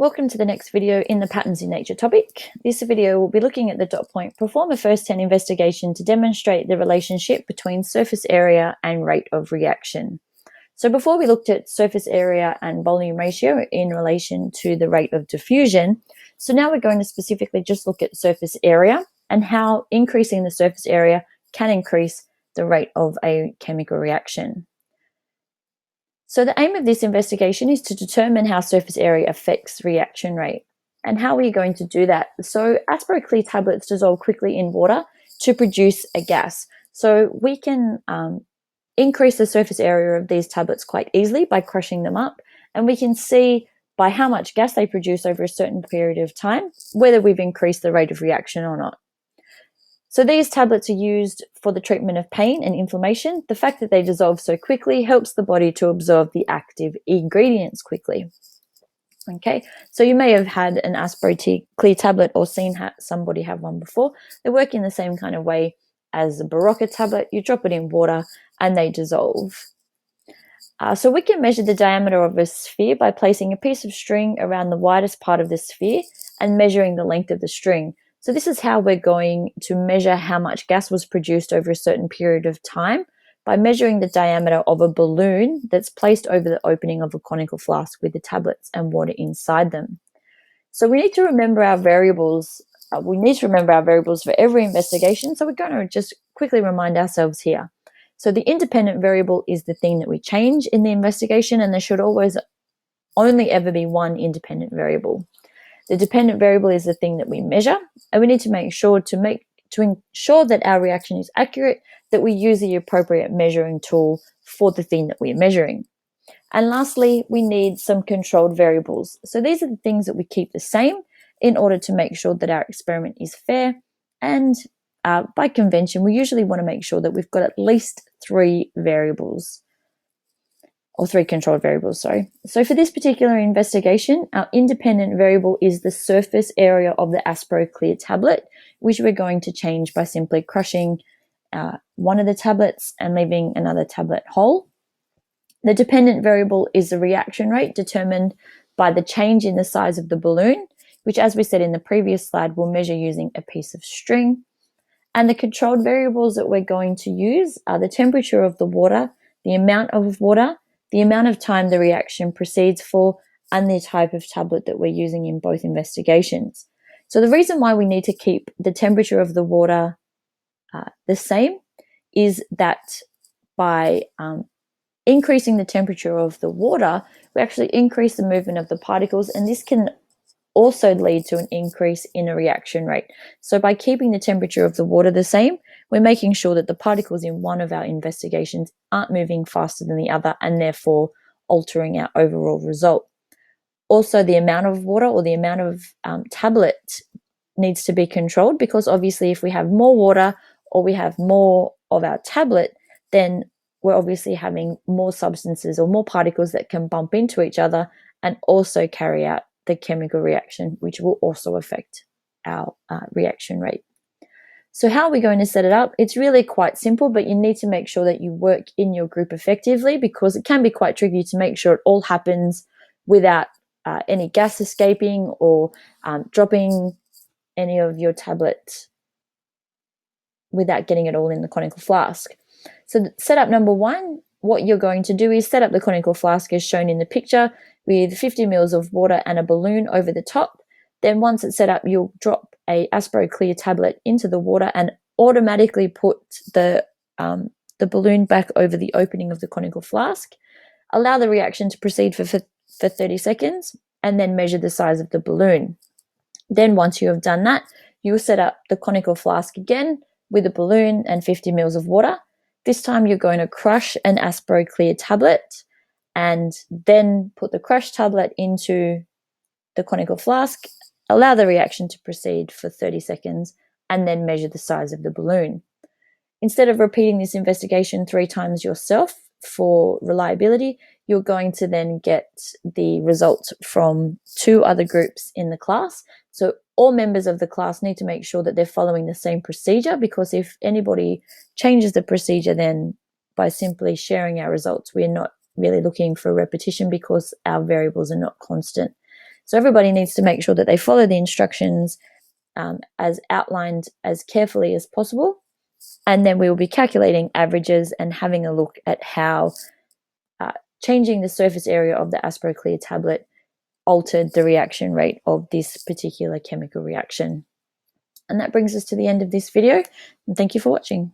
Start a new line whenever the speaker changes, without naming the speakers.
Welcome to the next video in the Patterns in Nature topic. This video will be looking at the dot point perform a first 10 investigation to demonstrate the relationship between surface area and rate of reaction. So before we looked at surface area and volume ratio in relation to the rate of diffusion, so now we're going to specifically just look at surface area and how increasing the surface area can increase the rate of a chemical reaction. So the aim of this investigation is to determine how surface area affects reaction rate. And how are you going to do that? So Aspro-Clear tablets dissolve quickly in water to produce a gas. So we can increase the surface area of these tablets quite easily by crushing them up. And we can see by how much gas they produce over a certain period of time, whether we've increased the rate of reaction or not. So these tablets are used for the treatment of pain and inflammation. The fact that they dissolve so quickly helps the body to absorb the active ingredients quickly. Okay, so you may have had an Aspro-Clear tablet or seen somebody have one before. They work in the same kind of way as a Barocca tablet. You drop it in water and they dissolve. So we can measure the diameter of a sphere by placing a piece of string around the widest part of the sphere and measuring the length of the string. So this is how we're going to measure how much gas was produced over a certain period of time by measuring the diameter of a balloon that's placed over the opening of a conical flask with the tablets and water inside them. So we need to remember our variables. For every investigation. So we're going to just quickly remind ourselves here. So the independent variable is the thing that we change in the investigation, and there should always only ever be one independent variable. The dependent variable is the thing that we measure, and we need to make sure to ensure that our reaction is accurate, that we use the appropriate measuring tool for the thing that we're measuring. And lastly, we need some controlled variables. So these are the things that we keep the same in order to make sure that our experiment is fair. And by convention, we usually want to make sure that we've got at least three controlled variables, sorry. So for this particular investigation, our independent variable is the surface area of the Aspro-Clear tablet, which we're going to change by simply crushing one of the tablets and leaving another tablet whole. The dependent variable is the reaction rate determined by the change in the size of the balloon, which, as we said in the previous slide, we'll measure using a piece of string. And the controlled variables that we're going to use are the temperature of the water, the amount of water, the amount of time the reaction proceeds for, and the type of tablet that we're using in both investigations. So the reason why we need to keep the temperature of the water the same is that by increasing the temperature of the water, we actually increase the movement of the particles, and this can also lead to an increase in a reaction rate. So by keeping the temperature of the water the same, we're making sure that the particles in one of our investigations aren't moving faster than the other and therefore altering our overall result. Also, the amount of water or the amount of tablet needs to be controlled, because obviously if we have more water or we have more of our tablet, then we're obviously having more substances or more particles that can bump into each other and also carry out the chemical reaction, which will also affect our reaction rate. So how are we going to set it up? It's really quite simple, but you need to make sure that you work in your group effectively, because it can be quite tricky to make sure it all happens without any gas escaping or dropping any of your tablet without getting it all in the conical flask. So setup number one, what you're going to do is set up the conical flask as shown in the picture with 50 mils of water and a balloon over the top. Then once it's set up, you'll drop a Aspro-Clear tablet into the water and automatically put the balloon back over the opening of the conical flask. Allow the reaction to proceed for 30 seconds and then measure the size of the balloon. Then once you have done that, you'll set up the conical flask again with a balloon and 50 mils of water. This time you're going to crush an Aspro-Clear tablet and then put the crushed tablet into the conical flask, allow the reaction to proceed for 30 seconds, and then measure the size of the balloon. Instead of repeating this investigation 3 times yourself for reliability, you're going to then get the results from 2 other groups in the class. So all members of the class need to make sure that they're following the same procedure, because if anybody changes the procedure, then by simply sharing our results, we're not really looking for repetition because our variables are not constant. So everybody needs to make sure that they follow the instructions as outlined as carefully as possible. And then we will be calculating averages and having a look at how changing the surface area of the AsproClear tablet altered the reaction rate of this particular chemical reaction. And that brings us to the end of this video. And thank you for watching.